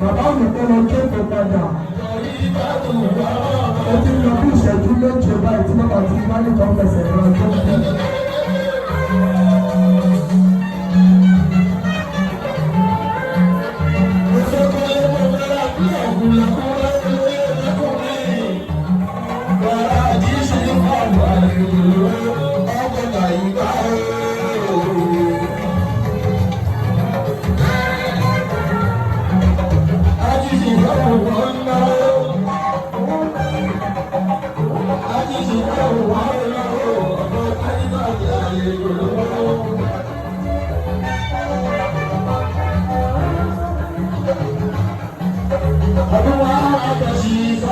Bàbá mi tẹ́ lọ kéèkó padà. Ó ti lọ bí ìṣẹ́jú méje báyìí tí bàbá ti bá nìkan fẹsẹ̀ lọ tó kù. Aduh,